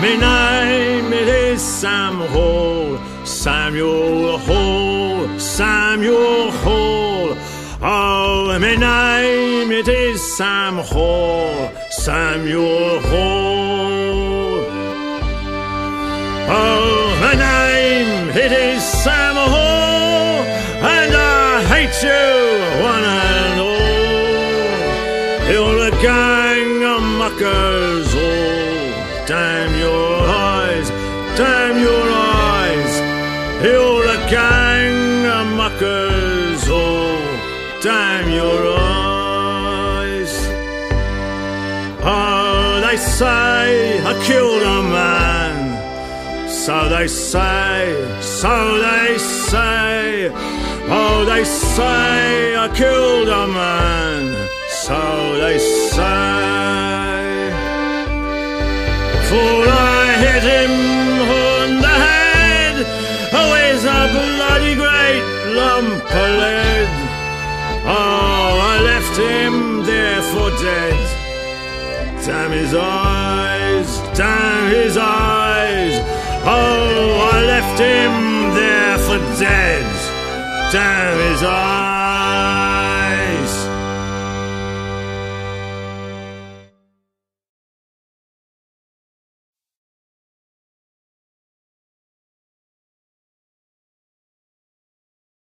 my name it is Sam Hall, Samuel Hall, Samuel Hall. Oh, my name it is Sam Hall, Samuel Hall. Oh, my name it is Sam Hall, and I hate you one and all. You're a gang of muckers all. Damn your eyes, damn your eyes. You're a gang of muckers all. Damn your eyes. Oh, they say I killed a man. So they say, so they say. Oh, they say I killed a man. So they say. For I hit him on the head with a bloody great lump of lead. Oh, I left him there for dead. Damn his eyes, damn his eyes. Oh, I left him there for dead. Damn his eyes.